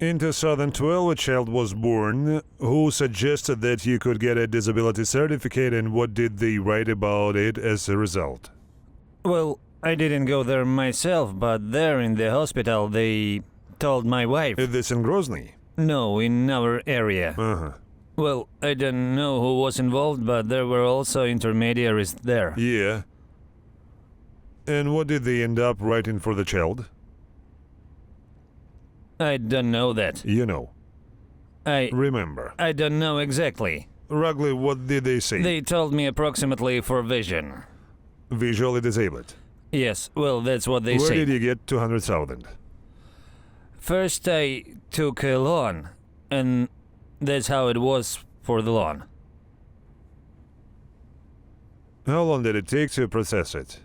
In 2012, a child was born. Who suggested that you could get a disability certificate, and what did they write about it as a result? Well, I didn't go there myself, but there in the hospital they told my wife. Is this in Grozny? No, in our area. Uh-huh. Well, I don't know who was involved, but there were also intermediaries there. Yeah. And what did they end up writing for the child? I don't know that. You know. Remember. I don't know exactly. Roughly, what did they say? They told me approximately for vision. Visually disabled. Yes, well, that's what they Where said. did you get 200,000? First I took a loan, and that's how it was for the loan. How long did it take to process it?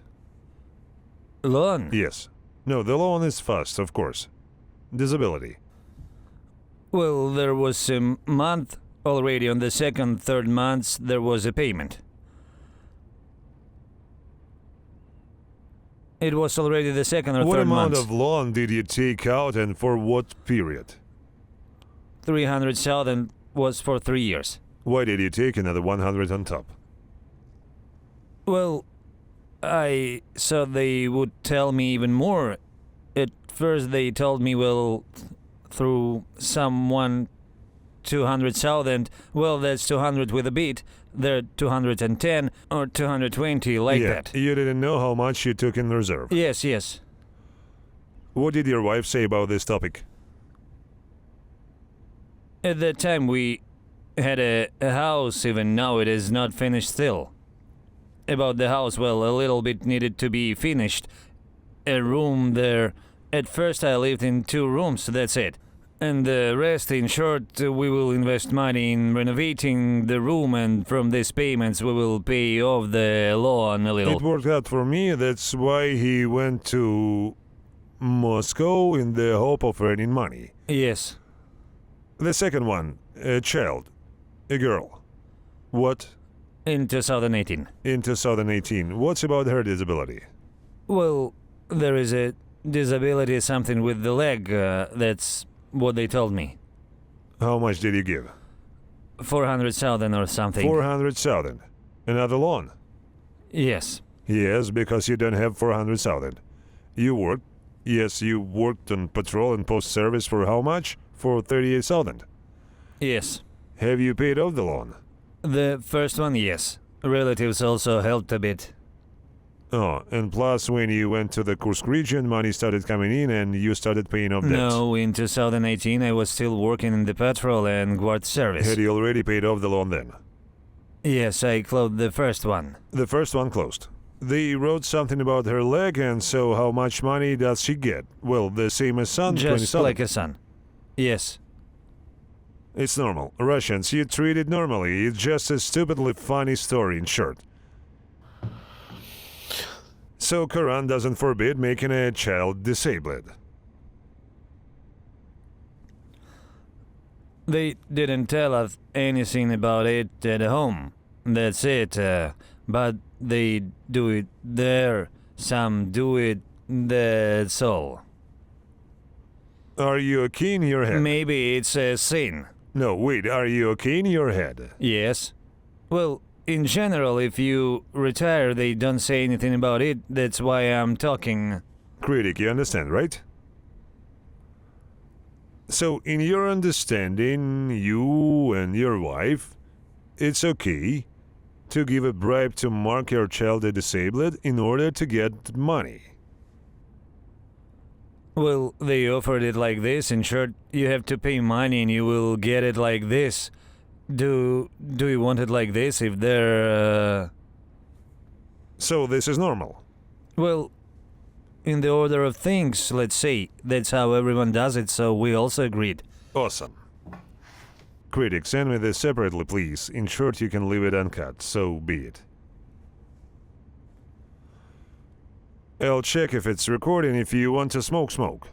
Loan? Yes. No, the loan is fast, of course. Disability. Well, there was a month already. On the second, third months, there was a payment. It was already the second or What third amount month. of loan did you take out, and for what period? 300,000 was for 3 years. Why did you take another 100 on top? Well, I thought they would tell me even more. At first they told me, well, through someone 200,000, well, that's 200 with a bit. They're 210 or 220, like that. You didn't know how much you took in reserve. Yes, yes. What did your wife say about this topic? At that time we had a house, even now it is not finished still. About the house, well, a little bit needed to be finished. A room there. At first I lived in 2 rooms, that's it. And the rest, in short, we will invest money in renovating the room, and from these payments we will pay off the loan a little. It worked out for me, that's why he went to Moscow in the hope of earning money. Yes. The second one, a child, a girl. What? In 2018. In 2018. What's about her disability? Well, there is a disability, something with the leg, that's what they told me. How much did you give? 400,000 or something. 400,000. Another loan? Yes. Yes, because you don't have 400,000. You worked. Yes, you worked on patrol and post-service for how much? For 38,000. Yes. Have you paid off the loan? The first one, yes. Relatives also helped a bit. Oh, and plus when you went to the Kursk region, money started coming in and you started paying off debt. No, in 2018 I was still working in the patrol and guard service. Had you already paid off the loan then? Yes, I closed the first one. The first one closed. They wrote something about her leg, and so how much money does she get? Well, the same as son, Just 20,000. like a son. Yes. It's normal. Russians, you treat it normally. It's just a stupidly funny story, in short. So Quran doesn't forbid making a child disabled. They didn't tell us anything about it at home. That's it. But they do it there. Some do it. That's all. Are you okay in your head? Maybe it's a sin. No, wait. Are you okay in your head? Yes. Well, in general, if you retire, they don't say anything about it. That's why I'm talking. Critic, you understand, right? So, in your understanding, you and your wife, it's okay to give a bribe to mark your child as disabled in order to get money. Well, they offered it like this. In short, you have to pay money and you will get it like this. Do you want it like this if they're... So this is normal? Well, in the order of things, let's say. That's how everyone does it, so we also agreed. Awesome. Critic, send me this separately, please. In short, you can leave it uncut, so be it. I'll check if it's recording. If you want to smoke, smoke.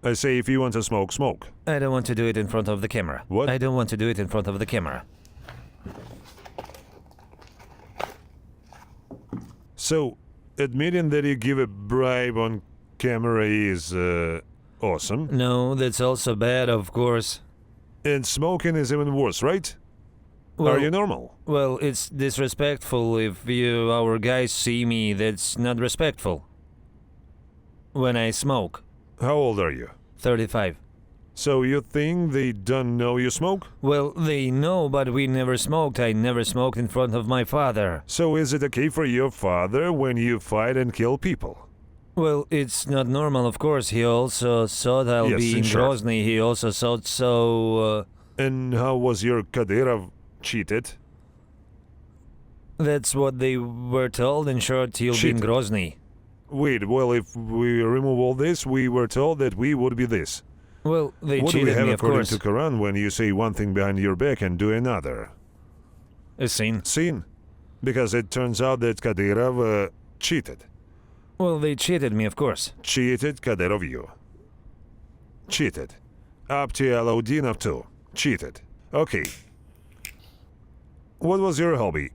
I say if you want to smoke, smoke. I don't want to do it in front of the camera. What? I don't want to do it in front of the camera. So, admitting that you give a bribe on camera is awesome. No, that's also bad, of course. And smoking is even worse, right? Well, Are you normal? Well, it's disrespectful if our guys see me. That's not respectful. When I smoke. How old are you? 35. So you think they don't know you smoke? Well, they know, but we never smoked. I never smoked in front of my father. So is it okay for your father when you fight and kill people? Well, it's not normal, of course. He also thought I'll Yes, be in sure. Grozny. He also thought so. And how was your Kadyrov cheated? That's what they were told. In short, he'll be in Cheated. Grozny. Wait, well, if we remove all this, we were told that we would be this. Well, they What do we cheated have me, of according course. to Quran when you say one thing behind your back and do another? A sin. Sin. Because it turns out that Kadyrov cheated. Well, they cheated me, of course. Cheated Kadyrov you. Cheated. Apti Alaudinov too. Cheated. Okay. What was your hobby?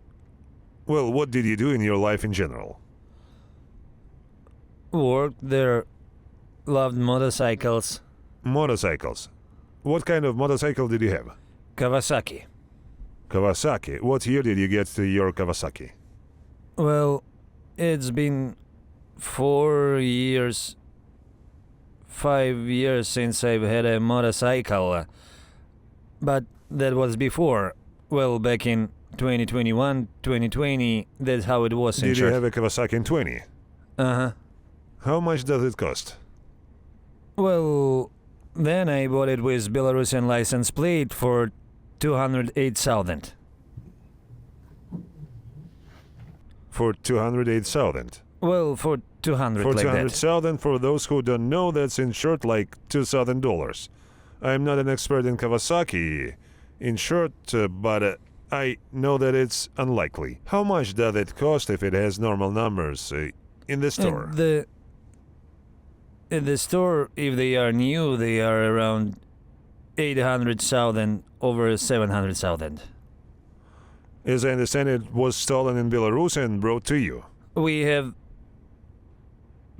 Well, what did you do in your life in general? Worked there. Loved motorcycles. Motorcycles. What kind of motorcycle did you have? Kawasaki. Kawasaki. What year did you get to your Kawasaki? Well, it's been 4 years, 5 years since I've had a motorcycle. But that was before. Well, back in 2021, 2020, that's how it was in Did you short. have a Kawasaki in 20? Uh-huh. How much does it cost? Well, then I bought it with Belarusian license plate for 208,000. For 208,000. Well, for 200 For like that. 200,000, for those who don't know, that's in short like $2,000. I'm not an expert in Kawasaki, in short, but I know that it's unlikely. How much does it cost if it has normal numbers in the store? At the store, if they are new, they are around 800,000 over 700,000. As I understand, it was stolen in Belarus and brought to you. We have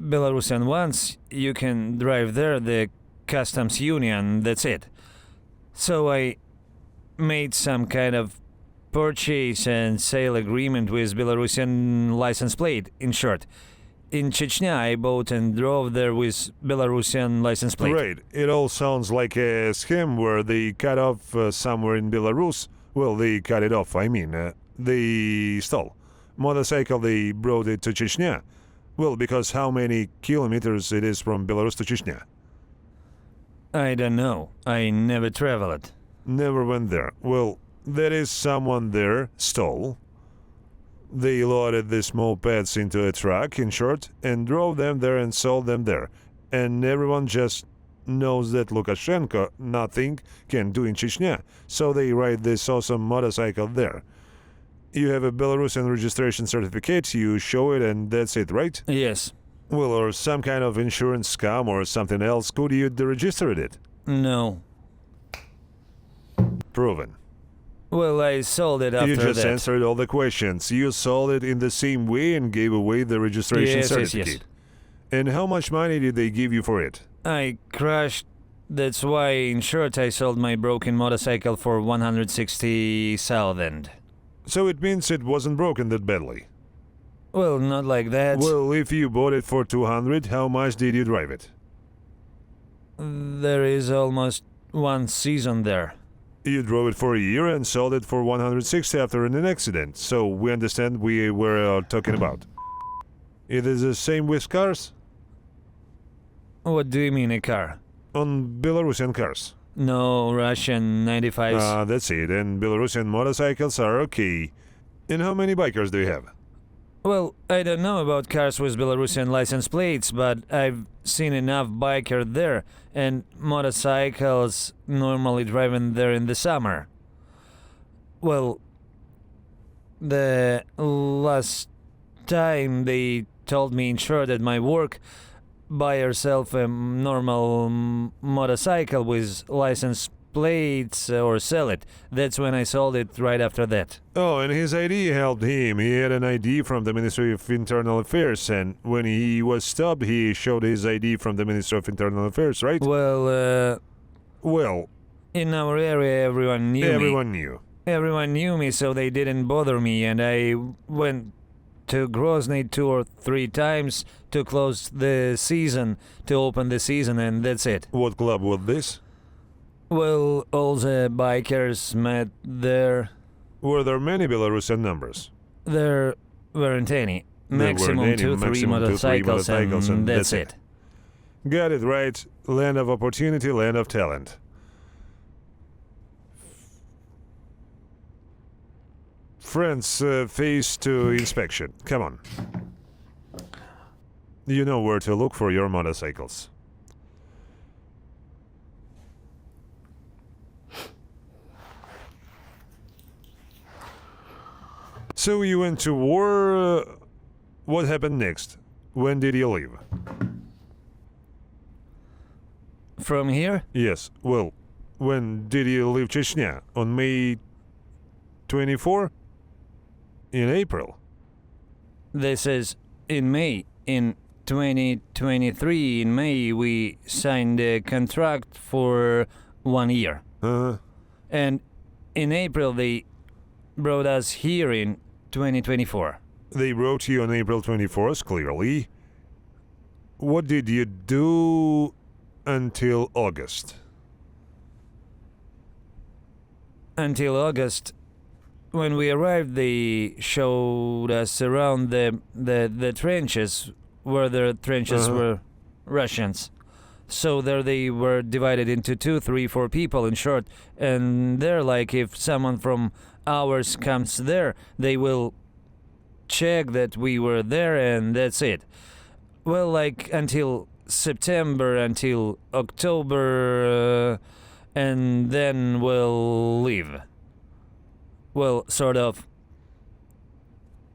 Belarusian ones. You can drive there, the customs union, that's it. So I made some kind of purchase and sale agreement with Belarusian license plate, in short. In Chechnya, I bought and drove there with Belarusian license plate. Right. It all sounds like a scam where they cut off somewhere in Belarus. Well, they cut it off, I mean. They stole. Motorcycle, they brought it to Chechnya. Well, because how many kilometers it is from Belarus to Chechnya? I don't know. I never traveled. Never went there. Well, there is someone there, stole. They loaded these mopeds into a truck, in short, and drove them there and sold them there. And everyone just knows that Lukashenko nothing can do in Chechnya, so they ride this awesome motorcycle there. You have a Belarusian registration certificate, you show it, and that's it, right? Yes. Well, or some kind of insurance scam or something else, could you deregister it? No. Proven. Well, I sold it after You just that. answered all the questions. You sold it in the same way and gave away the registration Yes, yes, certificate. yes. And how much money did they give you for it? I crashed. That's why, in short, I sold my broken motorcycle for 160,000. So it means it wasn't broken that badly. Well, not like that. Well, if you bought it for 200, how much did you drive it? There is almost 1 season there. You drove it for a year and sold it for 160 after an accident, so we understand we were talking about. It is the same with cars? What do you mean, a car? On Belarusian cars. No, Russian 95s. That's it, and Belarusian motorcycles are okay. And how many bikers do you have? Well, I don't know about cars with Belarusian license plates, but I've seen enough biker there, and motorcycles normally driving there in the summer. Well, the last time they told me in short at my work, buy yourself a normal motorcycle with license plates or sell it. That's when I sold it right after that. Oh, and his ID helped him. He had an ID from the Ministry of Internal Affairs, and when he was stopped, he showed his ID from the Ministry of Internal Affairs, right? Well, Well, in our area, everyone knew me. everyone knew. Everyone knew me, so they didn't bother me, and I went to Grozny 2 or 3 times to close the season, to open the season, and that's it. What club was this? Well, all the bikers met there. Were there many Belarusian numbers? There weren't any. There weren't Maximum any, 2-3 maximum 2-3 motorcycles, and that's it. Got it right. Land of opportunity, land of talent. Friends, phase 2 inspection. Come on. You know where to look for your motorcycles. So you went to war. What happened next? When did you leave? From here? Yes, well, when did you leave Chechnya? On May 24? In April? This is in May. In 2023, in May, we signed a contract for 1 year. And in April, they brought us here in 2024. They wrote you on April 24th, clearly. What did you do until August? Until August, when we arrived, they showed us around the trenches, where the trenches were Russians. So there they were divided into 2, 3, 4 people in short, and there, like, if someone from ours comes there, they will check that we were there, and that's it. Well, like, until September, until October, and then we'll leave. Well, sort of.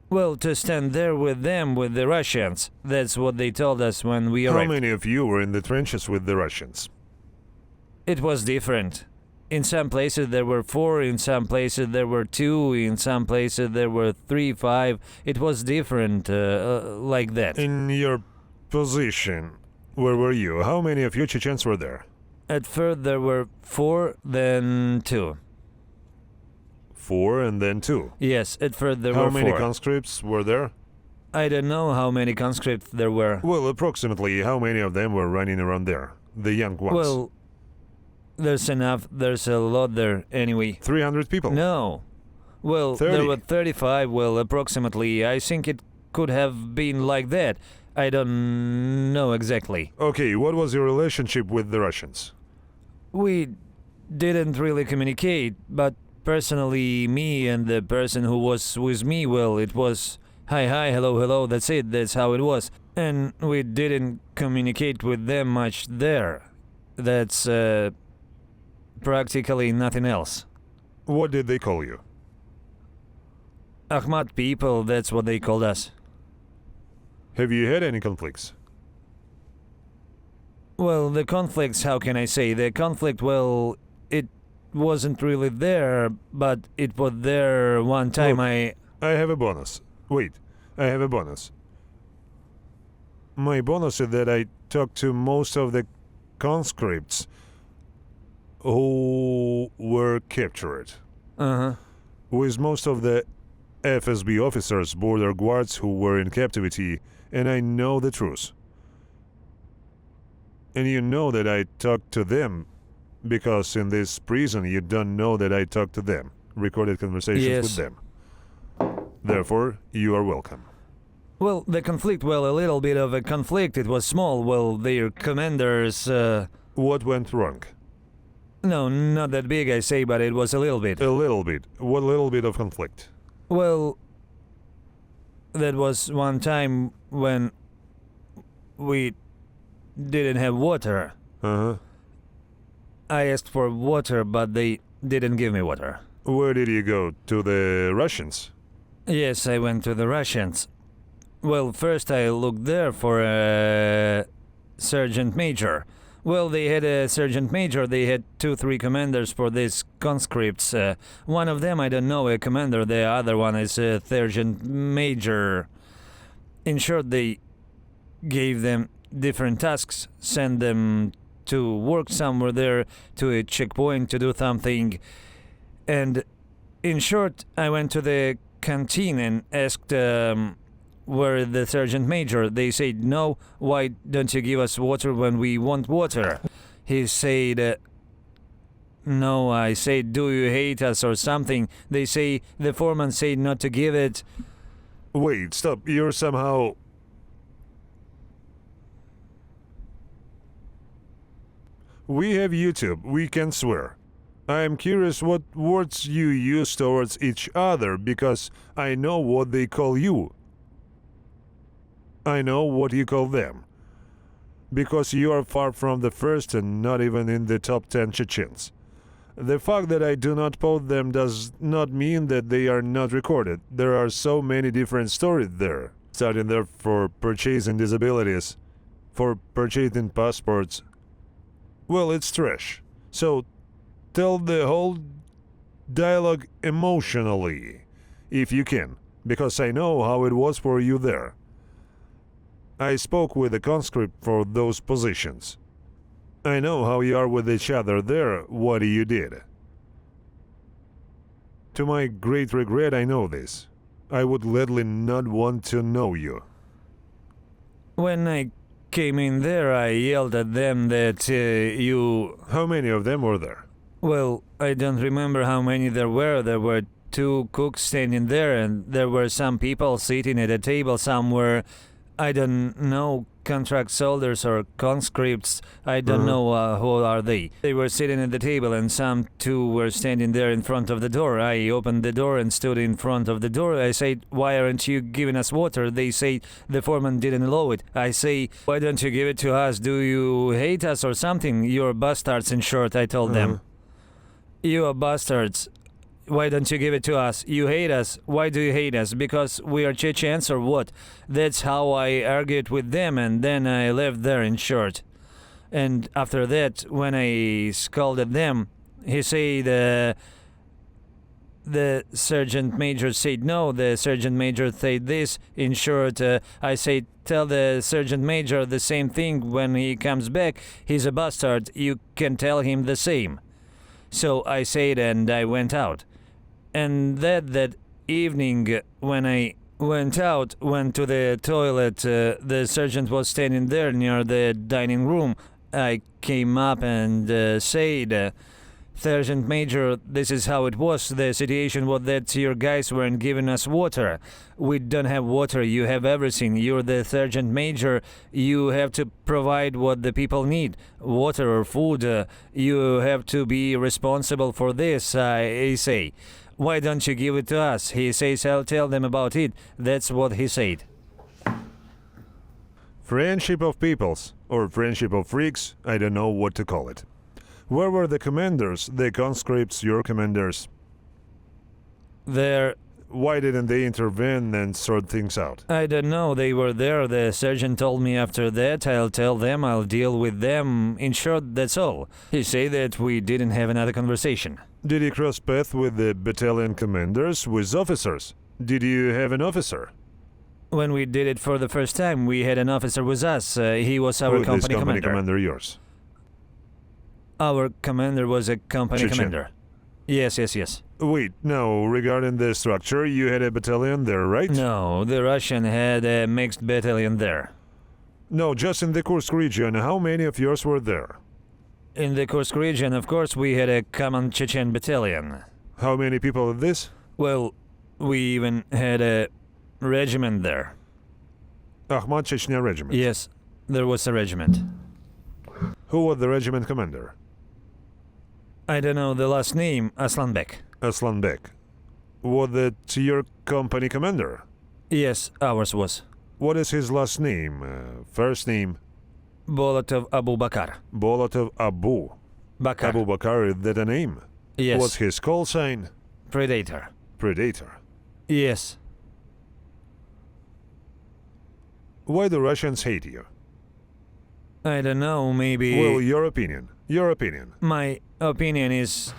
Well, to stand there with them, with the Russians. That's what they told us when we arrived. How many of you were in the trenches with the Russians? It was different. In some places there were 4, in some places there were 2, in some places there were 3, 5. It was different, like that. In your position, where were you? How many of you Chechens were there? At first there were 4, then 2. 4 and then 2. Yes, at first there How were 4. many conscripts were there? I don't know how many conscripts there were. Well, approximately how many of them were running around there? The young ones? Well, there's enough. There's a lot there anyway. 300 people? No. Well, 30. there were 35, well, approximately. I think it could have been like that. I don't know exactly. Okay, what was your relationship with the Russians? We didn't really communicate, but personally, me and the person who was with me, well, it was hi, hi, hello, hello, that's it, that's how it was. And we didn't communicate with them much there. That's practically nothing else. What did they call you? Ahmad people, that's what they called us. Have you had any conflicts? Well, the conflicts, how can I say? The conflict, well, it wasn't really there, but it was there one time. Look, I have a bonus. Wait, I have a bonus. My bonus is that I talked to most of the conscripts who were captured. With most of the FSB officers, border guards who were in captivity, and I know the truth. And you know that I talked to them, because in this prison you don't know that I talked to them. Recorded conversations with them. Therefore, you are welcome. Well, the conflict, well, a little bit of a conflict. It was small. Well, their commanders... What went wrong? No, not that big, I say, but it was a little bit. A little bit. What little bit of conflict? Well, that was one time when we didn't have water. I asked for water, but they didn't give me water. Where did you go? To the Russians? Yes, I went to the Russians. Well, first I looked there for a sergeant major. Well, they had a sergeant major, they had 2-3 commanders for these conscripts. One of them, I don't know, a commander, the other one is a sergeant major. In short, they gave them different tasks, sent them to work somewhere there, to a checkpoint to do something. And in short, I went to the canteen and asked where the sergeant major. They said, no, why don't you give us water when we want water? He said, no. I said, do you hate us or something? They say, the foreman said not to give it. Wait, stop. You're somehow... We have YouTube. We can swear. I am curious what words you use towards each other, because I know what they call you. I know what you call them. Because you are far from the first and not even in the top 10 Chechens. The fact that I do not post them does not mean that they are not recorded. There are so many different stories there. Starting there for purchasing disabilities, for purchasing passports. Well, it's trash. So tell the whole dialogue emotionally, if you can, because I know how it was for you there. I spoke with the conscript for those positions. I know how you are with each other there, what you did. To my great regret, I know this. I would gladly not want to know you. When I came in there, I yelled at them that you... How many of them were there? Well, I don't remember how many there were. There were 2 cooks standing there, and there were some people sitting at a table somewhere. I don't know, contract soldiers or conscripts. I don't know who are they. They were sitting at the table, and some 2 were standing there in front of the door. I opened the door and stood in front of the door. I said, why aren't you giving us water? They say the foreman didn't allow it. I say, why don't you give it to us? Do you hate us or something? You're bastards, in short, I told them. You are bastards. Why don't you give it to us? You hate us. Why do you hate us? Because we are Chechens or what? That's how I argued with them, and then I left there, in short. And after that, when I scolded them, he said, the sergeant major said no, the sergeant major said this. In short, I said, tell the sergeant major the same thing when he comes back. He's a bastard. You can tell him the same. So I said, and I went out. And that evening, when I went to the toilet, the sergeant was standing there near the dining room. I came up and said, Sergeant Major, this is how it was. The situation was that your guys weren't giving us water. We don't have water. You have everything. You're the Sergeant Major. You have to provide what the people need. Water or food. You have to be responsible for this, I say. Why don't you give it to us? He says, I'll tell them about it. That's what he said. Friendship of peoples, or friendship of freaks, I don't know what to call it. Where were the commanders, the conscripts, your commanders? There. Why didn't they intervene and sort things out? I don't know, they were there. The sergeant told me after that I'll tell them, I'll deal with them. In short, that's all. He said that we didn't have another conversation. Did you cross paths with the battalion commanders, with officers? Did you have an officer? When we did it for the first time, we had an officer with us. He was our company commander. Yours? Our commander was a company Chechen. commander. Yes. Wait, no, regarding the structure, you had a battalion there, right? No, the Russian had a mixed battalion there. No, just in the Kursk region. How many of yours were there? In the Kursk region, of course, we had a common Chechen battalion. How many people in this? Well, we even had a regiment there. Ahmad Chechnya regiment? Yes, there was a regiment. Who was the regiment commander? I don't know the last name, Aslanbek. Aslanbek. Was that your company commander? Yes, ours was. What is his last name? First name? Bolotov Abu Bakar. Bolotov Abu. Bakar. Abu Bakar, is that a name? Yes. What's his call sign? Predator. Predator. Yes. Why do Russians hate you? I don't know, maybe... Well, your opinion. Your opinion. My opinion is...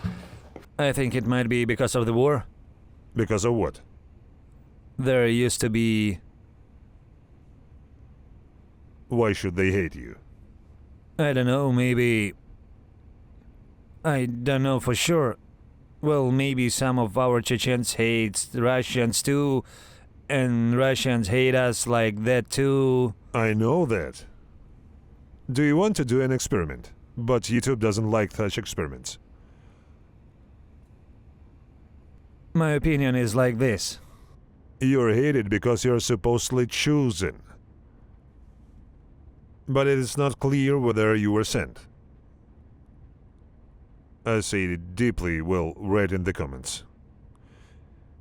I think it might be because of the war. Because of what? There used to be... Why should they hate you? I don't know, maybe... I don't know for sure. Well, maybe some of our Chechens hate Russians too, and Russians hate us like that too. I know that. Do you want to do an experiment? But YouTube doesn't like such experiments. My opinion is like this. You're hated because you're supposedly chosen. But it is not clear whether you were sent. I see it deeply well read in the comments.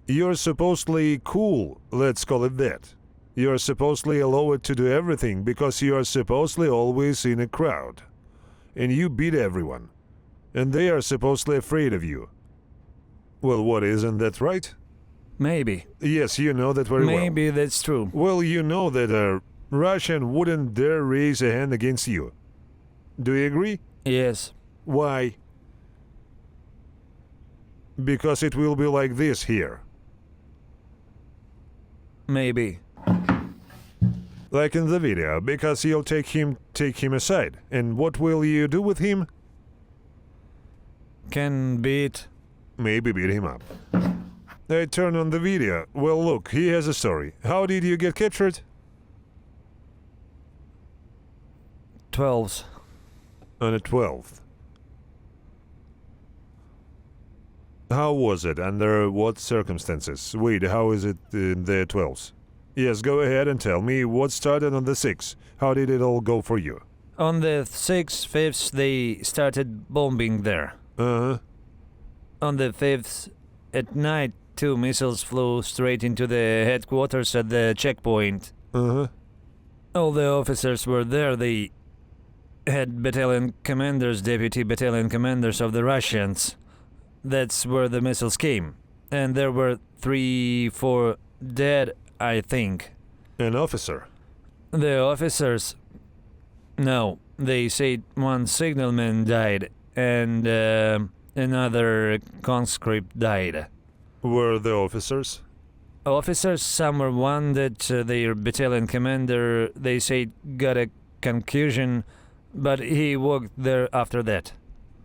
You're supposedly cool, let's call it that. You're supposedly allowed to do everything because you are supposedly always in a crowd. And you beat everyone. And they are supposedly afraid of you. Well, what, isn't that right? Maybe. Yes, you know that very well. Maybe that's true. Well, you know that a Russian wouldn't dare raise a hand against you. Do you agree? Yes. Why? Because it will be like this here. Maybe. Like in the video, because you'll take him aside. And what will you do with him? Can beat. Maybe beat him up. I turn on the video. Well, look, he has a story. How did you get captured? 12s. On a 12th. How was it? Under what circumstances? Wait, how is it in the 12s? Yes, go ahead and tell me what started on the 6th. How did it all go for you? On the 6th, 5th, they started bombing there. Uh-huh. On the 5th, at night, 2 missiles flew straight into the headquarters at the checkpoint. Uh-huh. All the officers were there. They had battalion commanders, deputy battalion commanders of the Russians. That's where the missiles came. And there were 3, 4 dead, I think. An officer? The officers... No, they said one signalman died, and another conscript died. Were the officers? Officers, some were wounded. Their battalion commander, they said, got a concussion, but he walked there after that.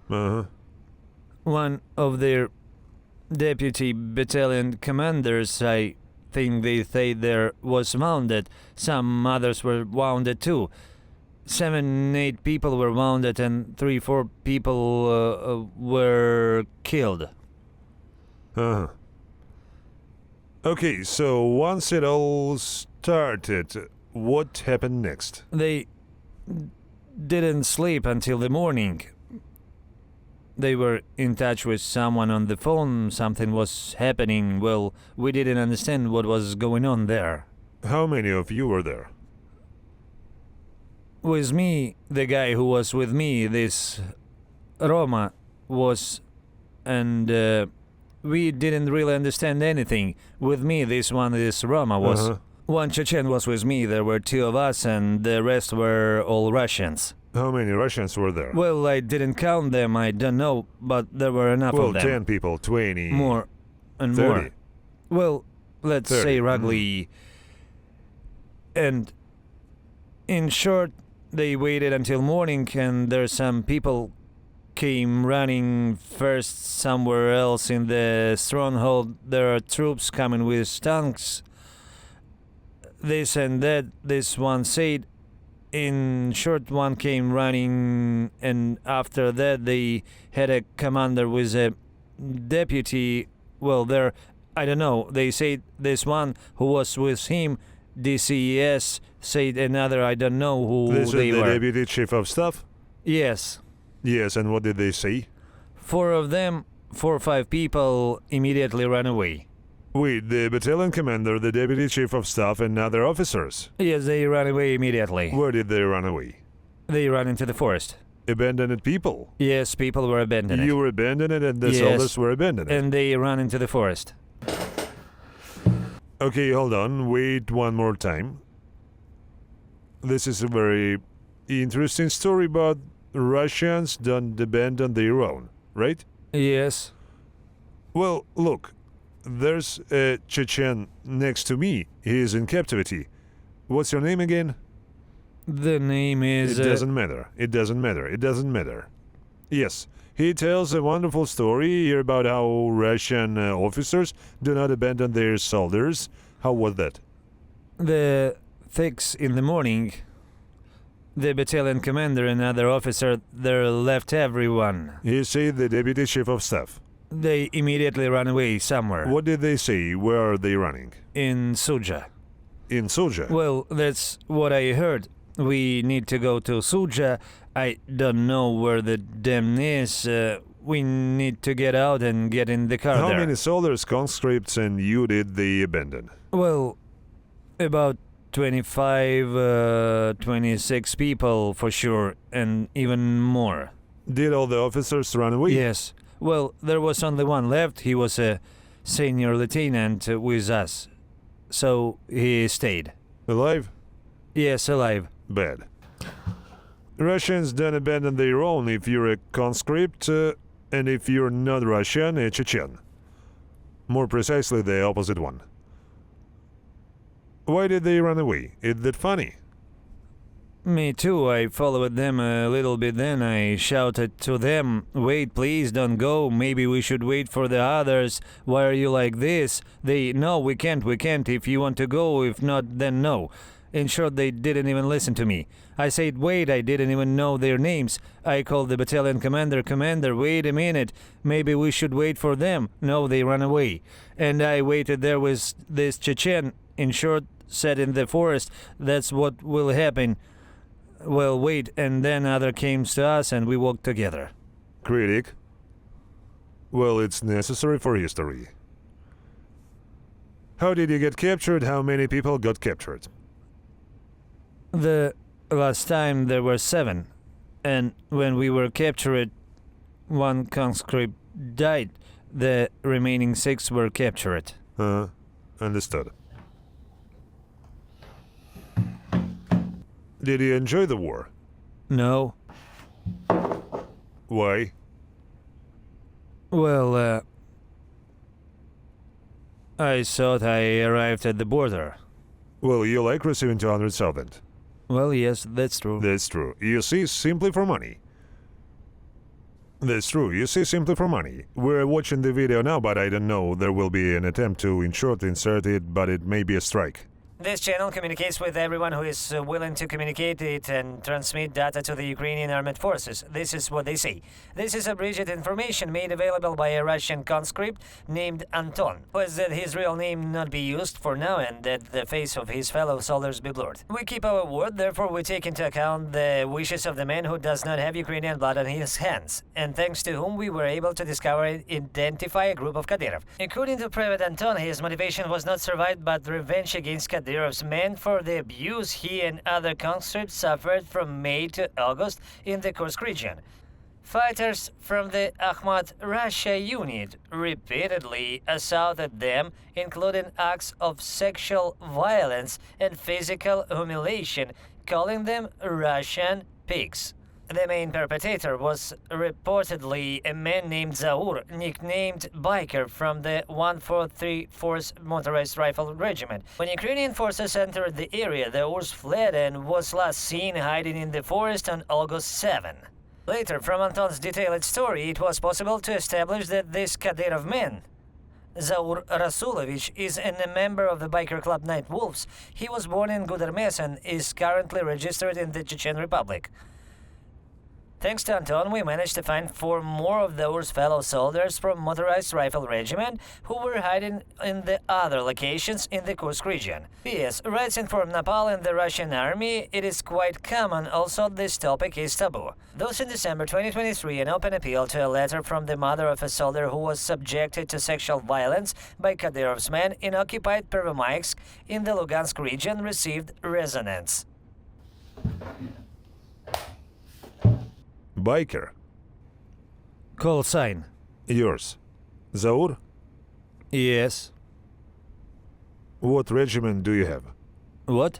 Uh-huh. One of their deputy battalion commanders, I think they say there, was wounded. Some others were wounded too. 7, 8 people were wounded and 3, 4 people were killed. Uh-huh. Okay, so once it all started, what happened next? They didn't sleep until the morning. They were in touch with someone on the phone, something was happening. Well, we didn't understand what was going on there. How many of you were there? With me, the guy who was with me, this Roma, was, and we didn't really understand anything. With me, this Roma was. Uh-huh. One Chechen was with me, there were 2 of us, and the rest were all Russians. How many Russians were there? Well, I didn't count them, I don't know, but there were enough Well, of them. 10 people, 20... More and 30. more. Well, let's 30. say roughly. And in short, they waited until morning, and there some people came running first somewhere else in the stronghold. There are troops coming with tanks. This and that, this one said. In short, one came running, and after that they had a commander with a deputy. Well, there, I don't know. They said this one who was with him, DCES, said another, I don't know who This they is the were. deputy chief of staff? Yes. Yes, and what did they say? 4 of them, 4 or 5 people immediately ran away. Wait, the battalion commander, the deputy chief of staff, and other officers? Yes, they ran away immediately. Where did they run away? They ran into the forest. Abandoned people? Yes, people were abandoned. You were abandoned and the Yes. soldiers were abandoned? And they ran into the forest. Okay, hold on, wait one more time. This is a very Interesting story, but Russians don't depend on their own, right? Yes. Well, look, there's a Chechen next to me. He is in captivity. What's your name again? The name is... It doesn't matter. It doesn't matter. It doesn't matter. Yes, he tells a wonderful story here about how Russian officers do not abandon their soldiers. How was that? The 6 in the morning, the battalion commander and other officer there left everyone. He said the deputy chief of staff. They immediately ran away somewhere. What did they say? Where are they running? In Suja. In Soja. Well, that's what I heard. We need to go to Suja. I don't know where the dam is. We need to get out and get in the car How there. many soldiers, conscripts, and you did they abandon? Well, about 25, 26 people for sure, and even more. Did all the officers run away? Yes. Well, there was only one left. He was a senior lieutenant with us. So he stayed. Alive? Yes, alive. Bad. Russians don't abandon their own if you're a conscript, and if you're not Russian, a Chechen. More precisely, the opposite one. Why did they run away? Is that funny? Me too. I followed them a little bit, then I shouted to them, "Wait, please, don't go. Maybe we should wait for the others. Why are you like this?" They, "No, we can't. If you want to go, if not, then no." In short, they didn't even listen to me. I said, "Wait, I didn't even know their names." I called the battalion commander, "Wait a minute. Maybe we should wait for them." No, they ran away. And I waited there with this Chechen. In short, sat in the forest. That's what will happen. Well, wait, and then other came to us and we walked together. Critic? Well, it's necessary for history. How did you get captured? How many people got captured? The last time there were 7, and when we were captured, 1 conscript died. The remaining 6 were captured. Understood. Did you enjoy the war? No. Why? Well, I thought I arrived at the border. Well, you like receiving 200,000. Well, yes, that's true. That's true. You see, simply for money. That's true. You see, simply for money. We're watching the video now, but I don't know. There will be an attempt to, in short, insert it, but it may be a strike. This channel communicates with everyone who is willing to communicate it and transmit data to the Ukrainian armed forces. This is what they say. This is abridged information made available by a Russian conscript named Anton, who has that his real name not be used for now and that the face of his fellow soldiers be blurred. We keep our word, therefore we take into account the wishes of the man who does not have Ukrainian blood on his hands, and thanks to whom we were able to discover and identify a group of Kadyrov. According to Private Anton, his motivation was not survived but revenge against Kadyrov's men for the abuse he and other conscripts suffered from May to August in the Kursk region. Fighters from the Akhmat Russia unit repeatedly assaulted them, including acts of sexual violence and physical humiliation, calling them Russian pigs. The main perpetrator was reportedly a man named Zaur, nicknamed Biker, from the 143th Motorized Rifle Regiment. When Ukrainian forces entered the area, the Urs fled and was last seen hiding in the forest on August 7. Later, from Anton's detailed story, it was possible to establish that this Kadyrov man, Zaur Rasulovich, is a member of the biker club Night Wolves. He was born in Gudermes and is currently registered in the Chechen Republic. Thanks to Anton, we managed to find 4 more of those fellow soldiers from Motorized Rifle Regiment who were hiding in the other locations in the Kursk region. P.S. Raids inform Nepal and the Russian army. It is quite common, also this topic is taboo. Thus in December 2023, an open appeal to a letter from the mother of a soldier who was subjected to sexual violence by Kadyrov's men in occupied Pervomaisk in the Lugansk region received resonance. Biker. Call sign. Yours. Zaur? Yes. What regiment do you have? What?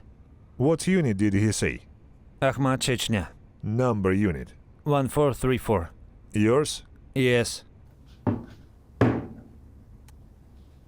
What unit did he say? Ahmad, Chechnya. Number unit. 1434. Yours? Yes.